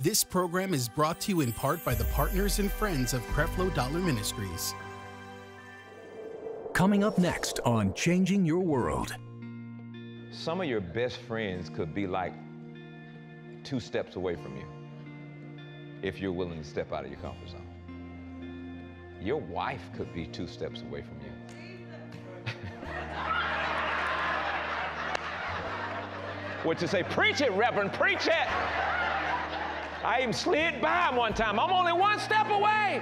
This program is brought to you in part by the partners and friends of Creflo Dollar Ministries. Coming up next on Changing Your World. Some of your best friends could be like 2 steps away from you if you're willing to step out of your comfort zone. Your wife could be 2 steps away from you. What you say? Preach it, Reverend, preach it. I even slid by him one time. I'm only 1 step away.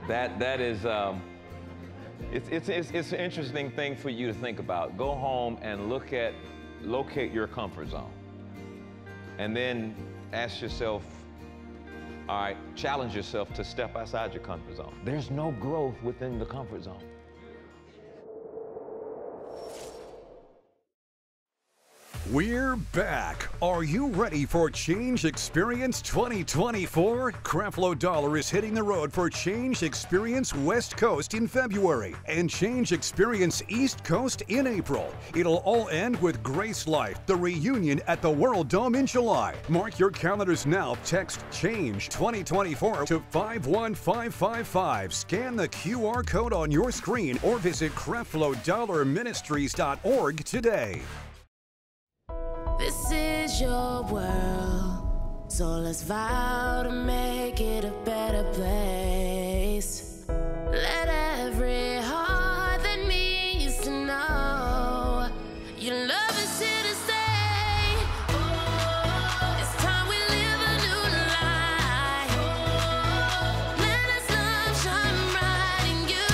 That is, it's an interesting thing for you to think about. Go home and locate your comfort zone. And then ask yourself, all right, challenge yourself to step outside your comfort zone. There's no growth within the comfort zone. We're back. Are you ready for Change Experience 2024? Creflo Dollar is hitting the road for Change Experience West Coast in February and Change Experience East Coast in April. It'll all end with Grace Life, the reunion at the World Dome in July. Mark your calendars now. Text Change 2024 to 51555. Scan the QR code on your screen or visit CrefloDollarMinistries.org today. This is your world, so let's vow to make it a better place. Let every heart that needs to know your love is here to stay. Oh, it's time we live a new life. Oh, let us love shine bright in you.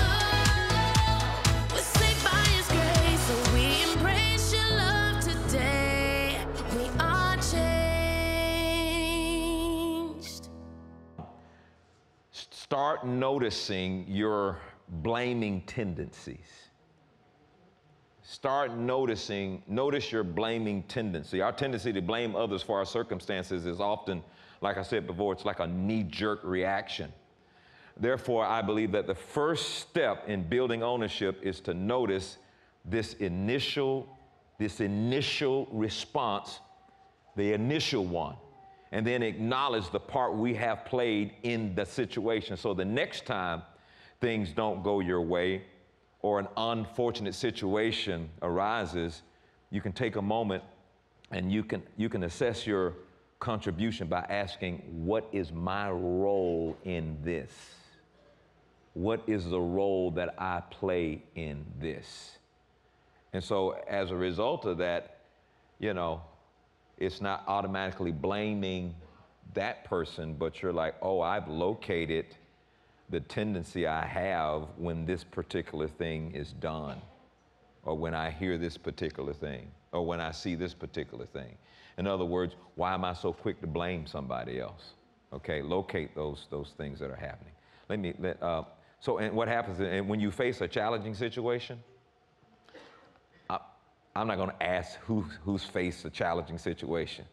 We're saved by His grace, so we embrace your love today. We are changed. Start noticing your blaming tendencies. Notice your blaming tendency. Our tendency to blame others for our circumstances is often, like I said before, it's like a knee-jerk reaction. Therefore, I believe that the first step in building ownership is to notice this initial response, the initial one, and then acknowledge the part we have played in the situation. So the next time things don't go your way or an unfortunate situation arises, you can take a moment and you can assess your contribution by asking, what is my role in this? What is the role that I play in this? And so as a result of that, it's not automatically blaming that person, but you're like, oh, I've located the tendency I have when this particular thing is done, or when I hear this particular thing, or when I see this particular thing. In other words, why am I so quick to blame somebody else? Okay, locate those things that are happening. And what happens when you face a challenging situation? I'm not going to ask who's faced a challenging situation.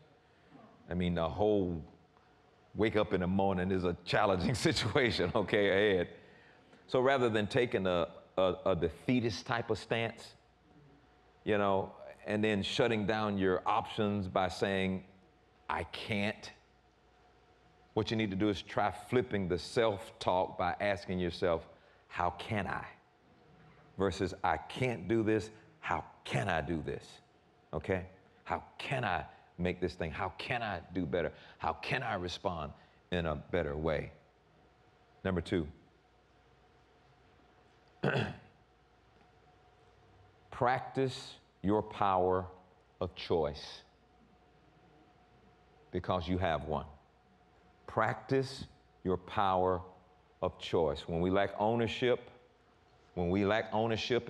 I mean, the whole wake up in the morning is a challenging situation, okay, ahead. So rather than taking a defeatist type of stance, and then shutting down your options by saying, I can't, what you need to do is try flipping the self-talk by asking yourself, how can I? Versus, I can't do this, how can I do this? Okay? How can I make this thing? How can I do better? How can I respond in a better way? Number 2, practice your power of choice because you have one. Practice your power of choice. When we lack ownership and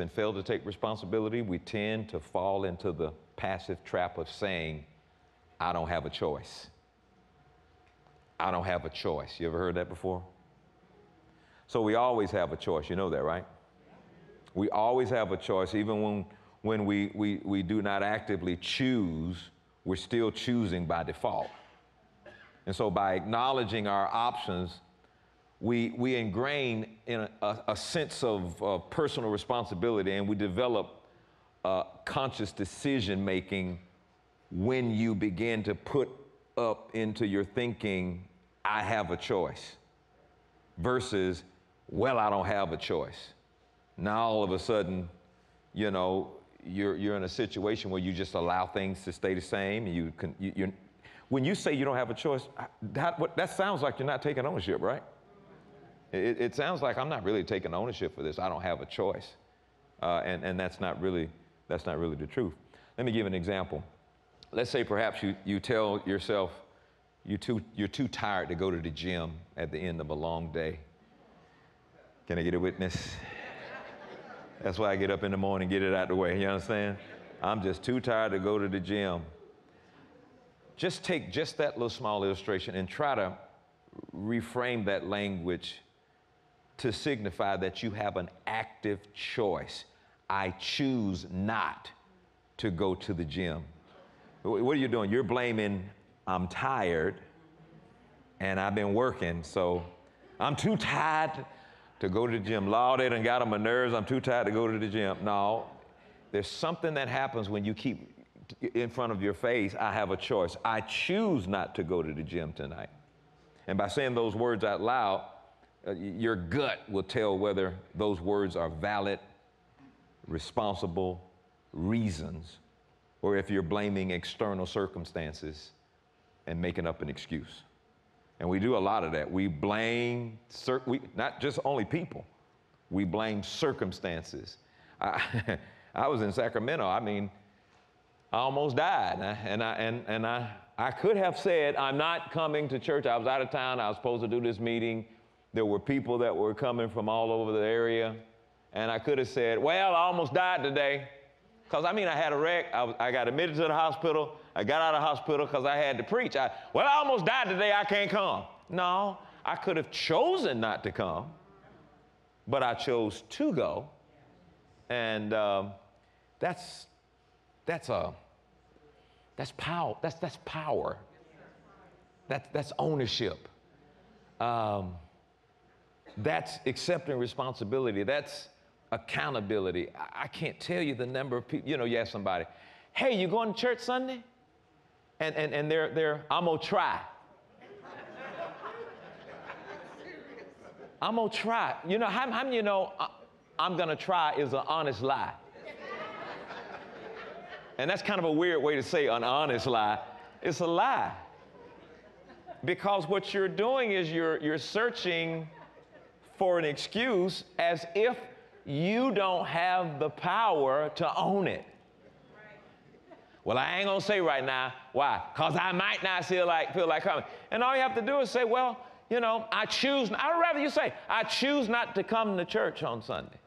fail to take responsibility, we tend to fall into the passive trap of saying, I don't have a choice. I don't have a choice. You ever heard that before? So we always have a choice. You know that, right? We always have a choice. Even when we do not actively choose, we're still choosing by default. And so by acknowledging our options, we ingrain in a sense of personal responsibility, and we develop conscious decision making when you begin to put up into your thinking, I have a choice, versus, well, I don't have a choice. Now all of a sudden, you know, you're in a situation where you just allow things to stay the same. When you say you don't have a choice, that sounds like you're not taking ownership, right? It sounds like I'm not really taking ownership for this. I don't have a choice, and that's not really the truth. Let me give an example. Let's say perhaps you tell yourself you're too tired to go to the gym at the end of a long day. Can I get a witness? That's why I get up in the morning, get it out the way, you understand? I'm just too tired to go to the gym. Just take just that little small illustration and try to reframe that language to signify that you have an active choice. I choose not to go to the gym. What are you doing? You're blaming, I'm tired and I've been working, so I'm too tired to go to the gym. Lord, they done got on my nerves. I'm too tired to go to the gym. No, there's something that happens when you keep in front of your face, I have a choice. I choose not to go to the gym tonight. And by saying those words out loud, your gut will tell whether those words are valid, responsible reasons, or if you're blaming external circumstances and making up an excuse. And we do a lot of that. We blame, not just only people, we blame circumstances. I was in Sacramento. I mean, I almost died. I could have said, I'm not coming to church. I was out of town. I was supposed to do this meeting. There were people that were coming from all over the area. And I could have said, well, I almost died today. Because, I mean, I had a wreck. I got admitted to the hospital. I got out of the hospital because I had to preach. I almost died today. I can't come. No, I could have chosen not to come, but I chose to go. And that's power. That's power. That's ownership. That's accepting responsibility. That's accountability. I can't tell you the number of people, you ask somebody, hey, you going to church Sunday? And they're, I'm gonna try. I'm gonna try. How many you know I'm gonna try is an honest lie? And that's kind of a weird way to say an honest lie. It's a lie. Because what you're doing is you're searching for an excuse as if you don't have the power to own it. Well, I ain't gonna say right now. Why? Because I might not feel like coming. And all you have to do is say, well, I choose. I'd rather you say, I choose not to come to church on Sunday.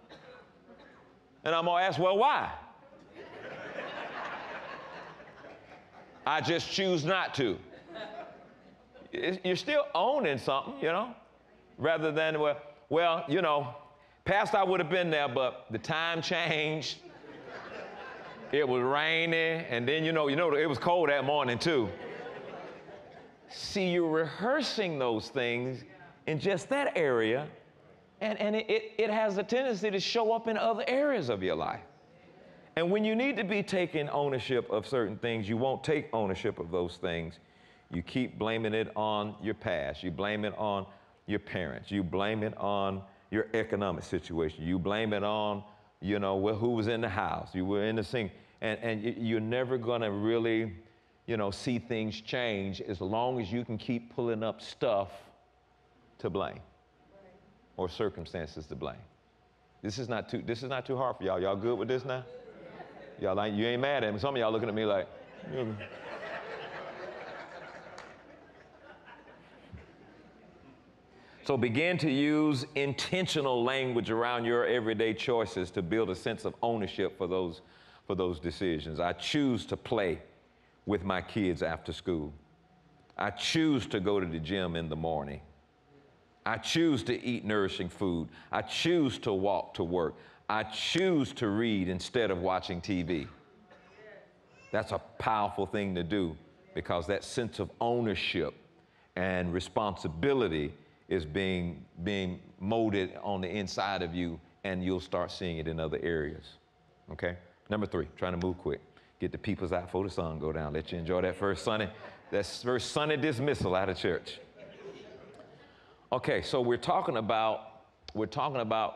And I'm gonna ask, well, why? I just choose not to. You're still owning something, rather than, well, Pastor, I would have been there, but the time changed. It was rainy, and then, it was cold that morning, too. See, you're rehearsing those things in just that area, and it has a tendency to show up in other areas of your life. And when you need to be taking ownership of certain things, you won't take ownership of those things. You keep blaming it on your past. You blame it on your parents. You blame it on your economic situation. You blame it on, who was in the house. You were in the sink. And you're never going to really, see things change as long as you can keep pulling up stuff to blame or circumstances to blame. This is not too hard for y'all. Y'all good with this now? Y'all you ain't mad at me. Some of y'all looking at me like, So begin to use intentional language around your everyday choices to build a sense of ownership for those decisions. I choose to play with my kids after school. I choose to go to the gym in the morning. I choose to eat nourishing food. I choose to walk to work. I choose to read instead of watching TV. That's a powerful thing to do because that sense of ownership and responsibility is being molded on the inside of you, and you'll start seeing it in other areas, okay? Number 3, trying to move quick. Get the people's out before the sun go down. Let you enjoy that first sunny dismissal out of church. Okay, so we're talking about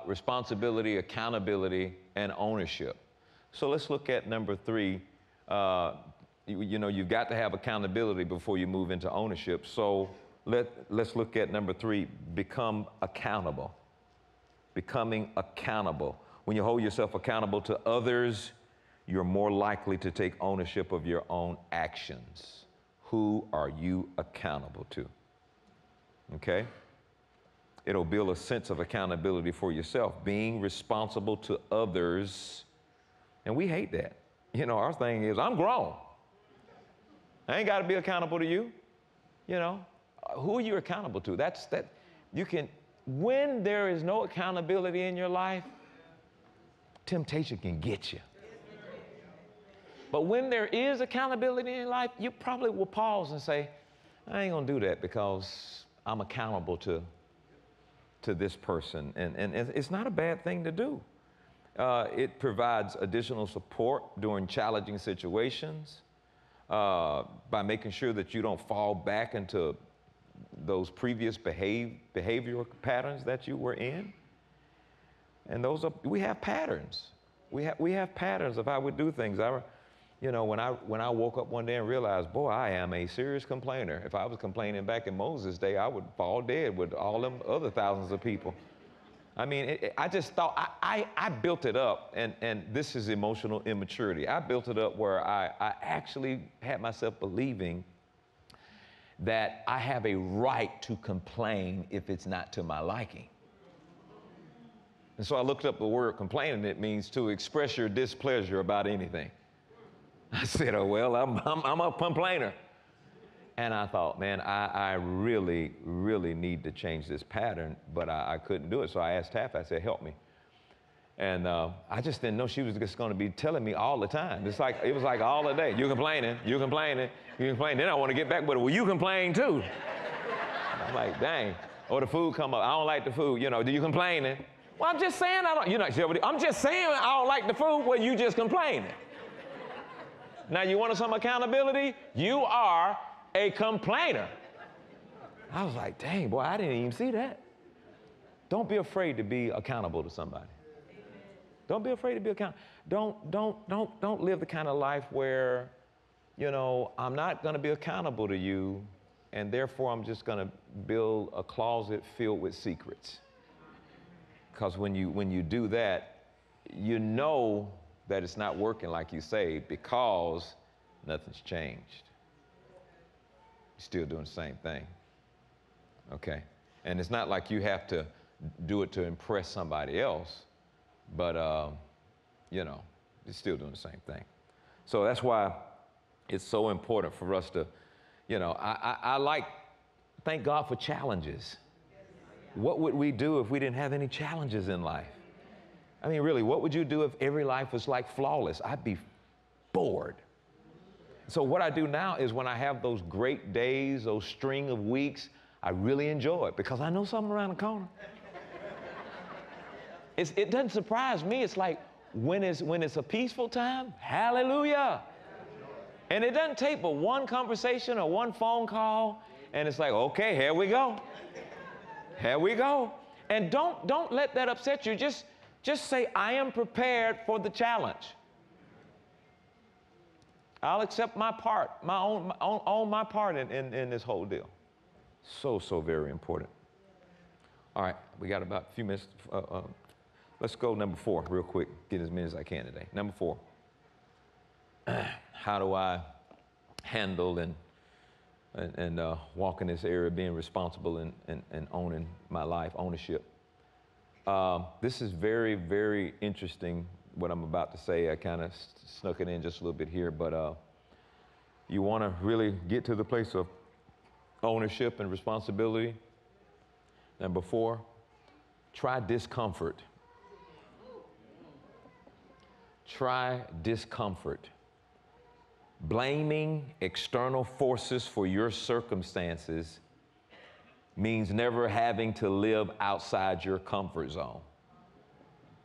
responsibility, accountability, and ownership. So let's look at number 3. You know, you've got to have accountability before you move into ownership. So let's look at number 3, become accountable. Becoming accountable. When you hold yourself accountable to others, you're more likely to take ownership of your own actions. Who are you accountable to? Okay? It'll build a sense of accountability for yourself, being responsible to others. And we hate that. You know, our thing is, I'm grown. I ain't got to be accountable to you. You know, who are you accountable to? When there is no accountability in your life, temptation can get you. But when there is accountability in your life, you probably will pause and say, I ain't gonna do that because I'm accountable to this person. And it's not a bad thing to do. It provides additional support during challenging situations by making sure that you don't fall back into those previous behavioral patterns that you were in. And we have patterns. We have patterns of how we do things. You know, when I woke up one day and realized, boy, I am a serious complainer. If I was complaining back in Moses' day, I would fall dead with all them other thousands of people. I mean, I just thought, I built it up, and this is emotional immaturity. I built it up where I actually had myself believing that I have a right to complain if it's not to my liking. And so I looked up the word complaining. It means to express your displeasure about anything. I said, oh, well, I'm a complainer. And I thought, man, I really, really need to change this pattern, but I couldn't do it. So I asked Taff, I said, help me. And I just didn't know she was just going to be telling me all the time. It was like all the day. You complaining, you complaining, you complaining. Then I want to get back with it. Well, you complain too. I'm like, dang. Or the food come up. I don't like the food. You know, do you complaining? Well, I'm just saying I don't. You know, I'm just saying I don't like the food. Well, you just complaining. Now, you want some accountability? You are a complainer. I was like, dang, boy, I didn't even see that. Don't be afraid to be accountable to somebody. Don't be afraid to be accountable. Don't live the kind of life where, you know, I'm not going to be accountable to you, and therefore I'm just going to build a closet filled with secrets. Because when you do that, you know that it's not working like you say because nothing's changed. You're still doing the same thing. Okay? And it's not like you have to do it to impress somebody else, but, you know, you're still doing the same thing. So that's why it's so important for us to, you know, thank God for challenges. What would we do if we didn't have any challenges in life? I mean, really, what would you do if every life was like flawless? I'd be bored. So what I do now is when I have those great days, those string of weeks, I really enjoy it because I know something around the corner. It doesn't surprise me. It's like when it's a peaceful time, hallelujah. And it doesn't take but one conversation or one phone call, and it's like, okay, here we go. Here we go. And don't let that upset you. Just say, I am prepared for the challenge. I'll accept my part, own my part in this whole deal. So very important. All right, we got about a few minutes. Let's go number 4 real quick. Get as many as I can today. Number 4. How do I handle and walk in this area of being responsible and owning my life, ownership? This is very, very interesting, what I'm about to say. I kind of snuck it in just a little bit here, but you want to really get to the place of ownership and responsibility. Number 4, try discomfort. Try discomfort. Blaming external forces for your circumstances means never having to live outside your comfort zone.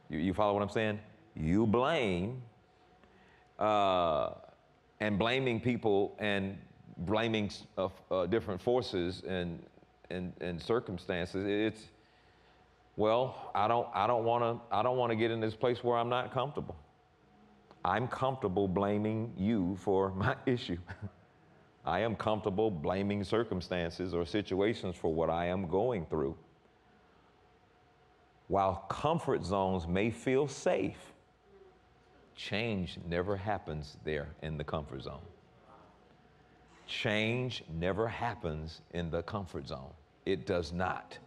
You follow what I'm saying? You blame and blaming people and blaming different forces and circumstances. It's, well, I don't want to get in this place where I'm not comfortable. I'm comfortable blaming you for my issue. I am comfortable blaming circumstances or situations for what I am going through. While comfort zones may feel safe, change never happens there in the comfort zone. Change never happens in the comfort zone. It does not.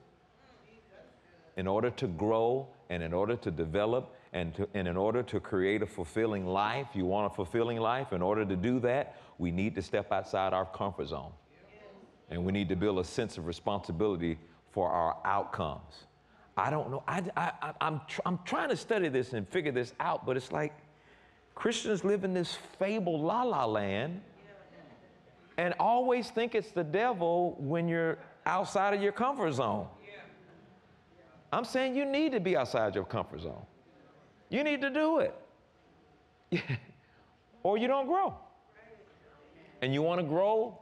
In order to grow and in order to develop and in order to create a fulfilling life, you want a fulfilling life, in order to do that, we need to step outside our comfort zone. And we need to build a sense of responsibility for our outcomes. I don't know, I'm trying to study this and figure this out, but it's like Christians live in this fable la-la land and always think it's the devil when you're outside of your comfort zone. I'm saying you need to be outside your comfort zone. You need to do it. Or you don't grow. And you want to grow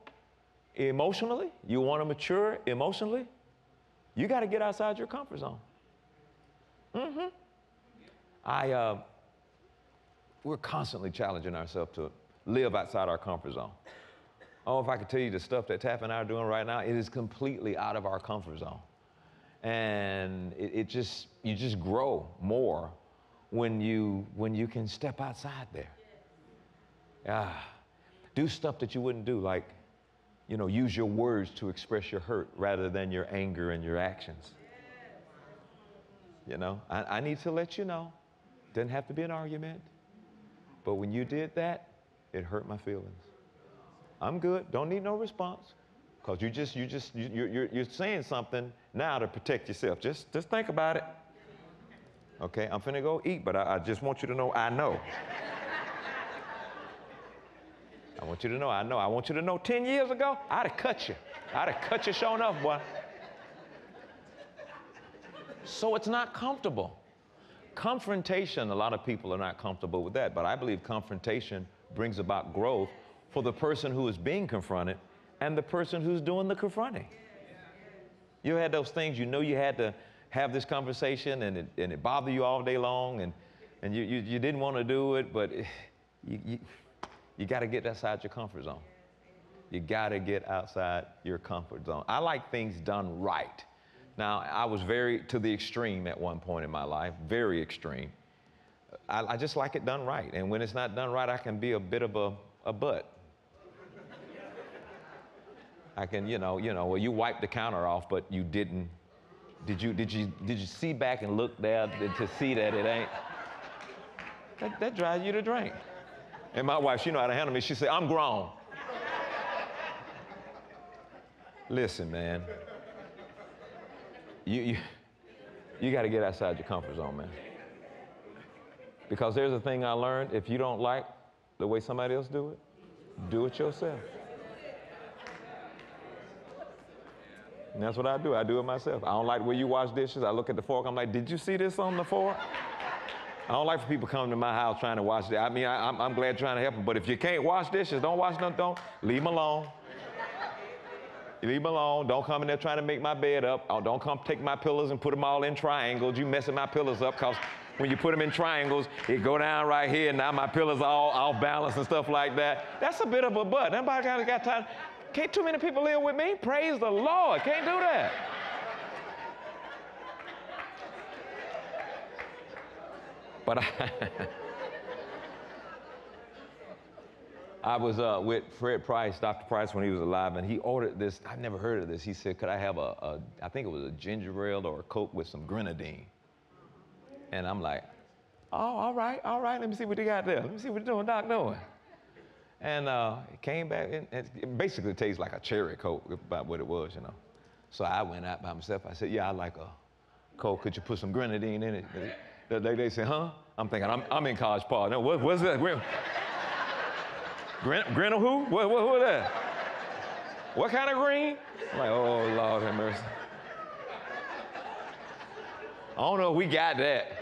emotionally, you want to mature emotionally, you got to get outside your comfort zone. We're constantly challenging ourselves to live outside our comfort zone. Oh, if I could tell you the stuff that Taff and I are doing right now, it is completely out of our comfort zone. And you just grow more when you can step outside there. Do stuff that you wouldn't do, like, use your words to express your hurt rather than your anger and your actions. I need to let you know, didn't have to be an argument, but when you did that, it hurt my feelings. I'm good, don't need no response, because you're saying something now to protect yourself. Just think about it. Okay, I'm finna go eat, but I just want you to know I know. I want you to know I know. I want you to know 10 years ago, I'd have cut you. I'd have cut you sure enough, boy. So it's not comfortable. Confrontation, a lot of people are not comfortable with that, but I believe confrontation brings about growth for the person who is being confronted and the person who's doing the confronting. You had those things, you had to have this conversation and it bothered you all day long and you didn't want to do it, but you got to get outside your comfort zone. You got to get outside your comfort zone. I like things done right. Now, I was very to the extreme at one point in my life, very extreme. I just like it done right. And when it's not done right, I can be a bit of a butt. I can, well, you wiped the counter off, but you didn't. Did you see back and look there to see that it ain't? That drives you to drink. And my wife, she know how to handle me. She said, I'm grown. Listen, man. You got to get outside your comfort zone, man. Because there's a thing I learned. If you don't like the way somebody else do it yourself. And that's what I do. I do it myself. I don't like the way you wash dishes. I look at the fork. I'm like, did you see this on the fork? I don't like for people coming to my house trying to wash dishes. I mean, I'm glad trying to help them. But if you can't wash dishes, don't wash nothing. Don't. Leave them alone. Leave them alone. Don't come in there trying to make my bed up. Don't come take my pillows and put them all in triangles. You messing my pillows up, because when you put them in triangles, it go down right here, and now my pillows are all off balance and stuff like that. That's a bit of a butt. Nobody got time. Can't too many people live with me? Praise the Lord. Can't do that. But I was with Fred Price, Dr. Price, when he was alive, and he ordered this. I've never heard of this. He said, could I have I think it was a ginger ale or a Coke with some grenadine? And I'm like, oh, all right. Let me see what you got there. Let me see what you're doing, Doc, doing. And it came back, and it basically tastes like a cherry Coke, about what it was, So I went out by myself. I said, yeah, I like a Coke. Could you put some grenadine in it? They said, huh? I'm thinking, I'm in College Park. No, what's that? Green who? What that? What kind of green? I'm like, oh, Lord have mercy. I don't know if we got that.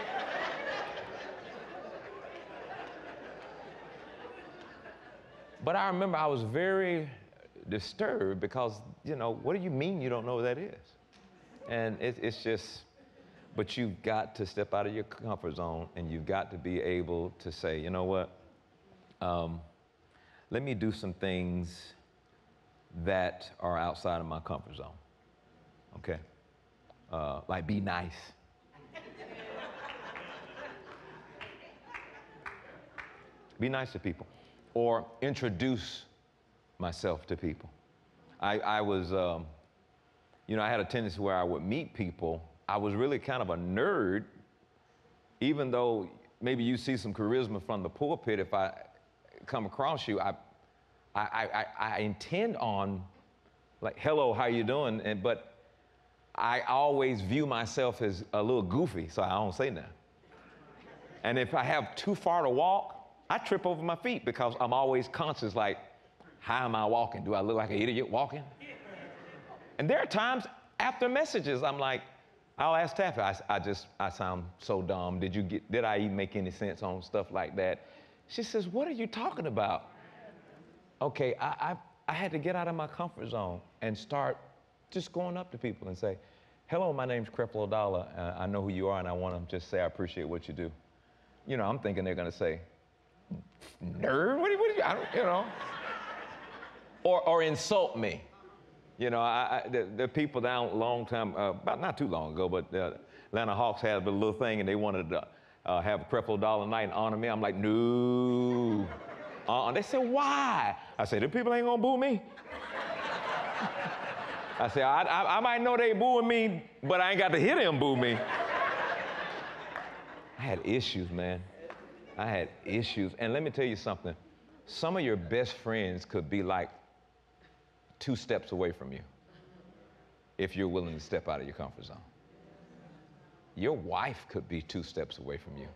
But I remember I was very disturbed because, you know, what do you mean you don't know what that is? And it's just, but you've got to step out of your comfort zone, and you've got to be able to say, you know what, let me do some things that are outside of my comfort zone, okay? Like be nice. Be nice to people, or introduce myself to people. I was, you know, I had a tendency where I would meet people. I was really kind of a nerd, even though maybe you see some charisma from the pulpit. If I come across you, I intend on, like, hello, how you doing? But I always view myself as a little goofy, so I don't say nothing. And if I have too far to walk, I trip over my feet because I'm always conscious, like, how am I walking? Do I look like an idiot walking? And there are times after messages, I'm like, I'll ask Taffy, I sound so dumb. Did I even make any sense on stuff like that? She says, what are you talking about? Okay, I had to get out of my comfort zone and start just going up to people and say, hello, my name's Creflo Dollar. I know who you are, and I want to just say I appreciate what you do. You know, I'm thinking they're going to say, nerd? What do you, I don't, you know? Or insult me. You know, the people down a long time, about not too long ago, but Atlanta Hawks had a little thing, and they wanted to have a Creflo Dollar night and honor me. I'm like, no. They said, why? I said, the people ain't gonna boo me. I said, I might know they booing me, but I ain't got to hear them boo me. I had issues, man. I had issues. And let me tell you something. Some of your best friends could be like 2 steps away from you if you're willing to step out of your comfort zone. Your wife could be 2 steps away from you.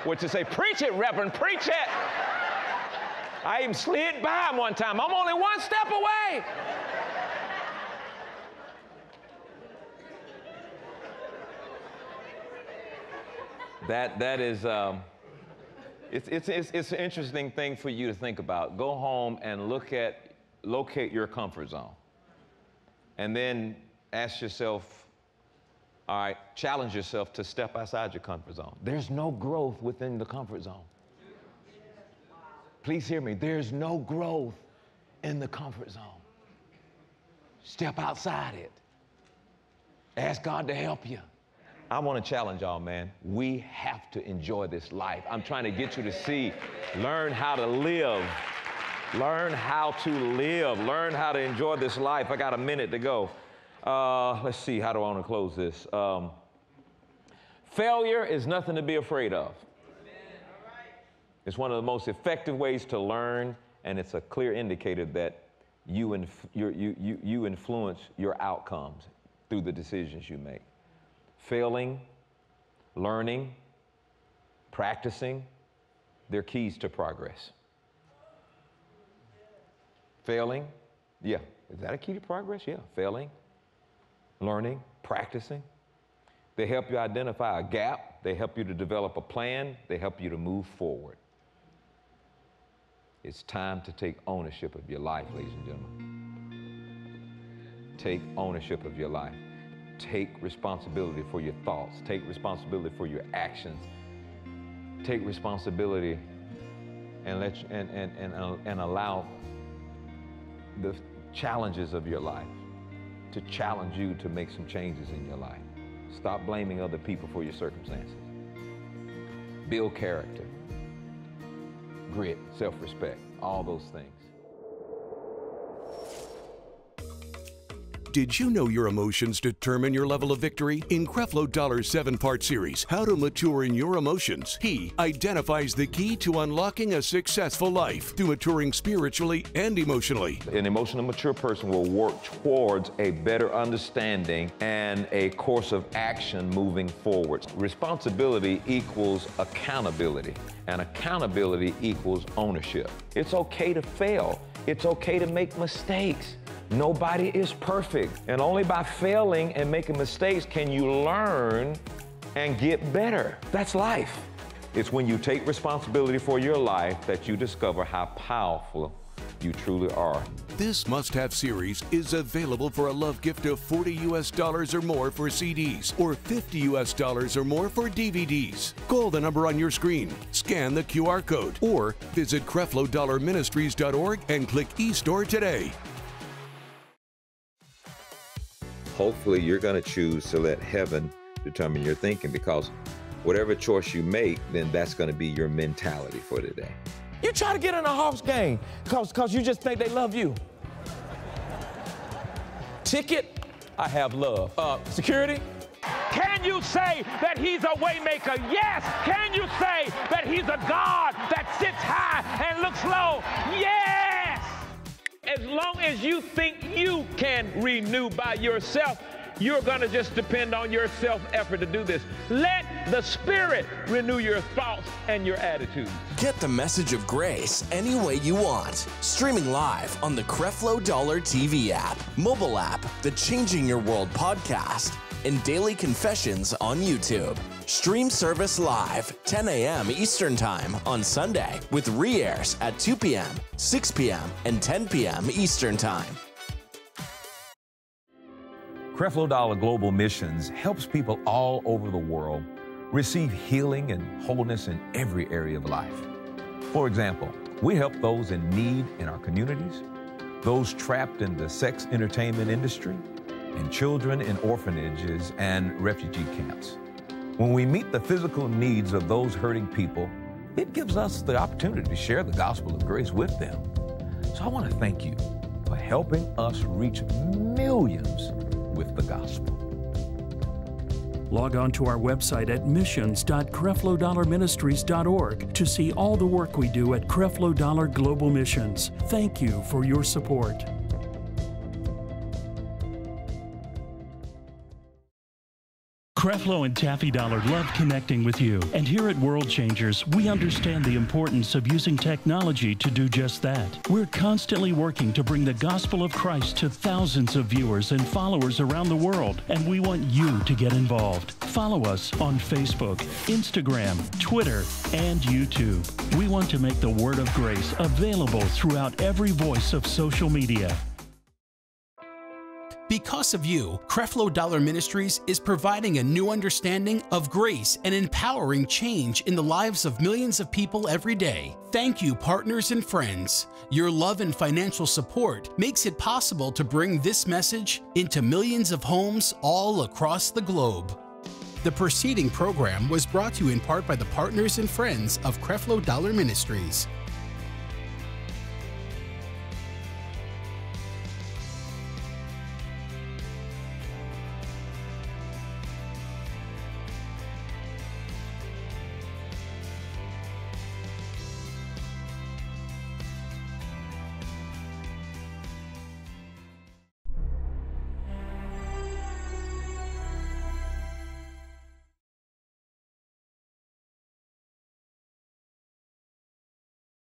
What you say, preach it, Reverend, preach it. I even slid by him one time. I'm only 1 step away. That is, it's an interesting thing for you to think about. Go home and locate your comfort zone. And then ask yourself, all right, challenge yourself to step outside your comfort zone. There's no growth within the comfort zone. Please hear me. There's no growth in the comfort zone. Step outside it. Ask God to help you. I want to challenge y'all, man. We have to enjoy this life. I'm trying to get you to see, learn how to live. Learn how to live. Learn how to enjoy this life. I got a minute to go. Let's see, how do I want to close this? Failure is nothing to be afraid of. It's one of the most effective ways to learn, and it's a clear indicator that you influence your outcomes through the decisions you make. Failing, learning, practicing, they're keys to progress. Failing, yeah. Is that a key to progress? Yeah. Failing, learning, practicing. They help you identify a gap. They help you to develop a plan. They help you to move forward. It's time to take ownership of your life, ladies and gentlemen. Take ownership of your life. Take responsibility for your thoughts. Take responsibility for your actions. Take responsibility and allow the challenges of your life to challenge you to make some changes in your life. Stop blaming other people for your circumstances. Build character, grit, self-respect, all those things. Did you know your emotions determine your level of victory? In Creflo Dollar's 7-part series, How to Mature in Your Emotions, he identifies the key to unlocking a successful life through maturing spiritually and emotionally. An emotionally mature person will work towards a better understanding and a course of action moving forward. Responsibility equals accountability, and accountability equals ownership. It's okay to fail. It's okay to make mistakes. Nobody is perfect, and only by failing and making mistakes can you learn and get better. That's life. It's when you take responsibility for your life that you discover how powerful you truly are. This must-have series is available for a love gift of $40 or more for CDs or $50 or more for DVDs. Call the number on your screen, scan the QR code, or visit CrefloDollarMinistries.org and click eStore today. Hopefully you're going to choose to let heaven determine your thinking, because whatever choice you make, then that's going to be your mentality for today. You try to get in a Hawks game because you just think they love you. Ticket, I have love. Security? Can you say that he's a way maker? Yes. Can you say that he's a God that sits high and looks low? Yes. As long as you think you can renew by yourself, you're going to just depend on your self-effort to do this. Let the Spirit renew your thoughts and your attitudes. Get the message of grace any way you want. Streaming live on the Creflo Dollar TV app, mobile app, the Changing Your World podcast, and Daily Confessions on YouTube. Stream service live 10 a.m. Eastern Time on Sunday with re-airs at 2 p.m., 6 p.m., and 10 p.m. Eastern Time. Creflo Dollar Global Missions helps people all over the world receive healing and wholeness in every area of life. For example, we help those in need in our communities, those trapped in the sex entertainment industry, and children in orphanages and refugee camps. When we meet the physical needs of those hurting people, it gives us the opportunity to share the gospel of grace with them. So I want to thank you for helping us reach millions with the gospel. Log on to our website at missions.creflodollarministries.org to see all the work we do at Creflo Dollar Global Missions. Thank you for your support. Creflo and Taffy Dollar love connecting with you. And here at World Changers, we understand the importance of using technology to do just that. We're constantly working to bring the gospel of Christ to thousands of viewers and followers around the world, and we want you to get involved. Follow us on Facebook, Instagram, Twitter, and YouTube. We want to make the word of grace available throughout every voice of social media. Because of you, Creflo Dollar Ministries is providing a new understanding of grace and empowering change in the lives of millions of people every day. Thank you, partners and friends. Your love and financial support makes it possible to bring this message into millions of homes all across the globe. The preceding program was brought to you in part by the partners and friends of Creflo Dollar Ministries.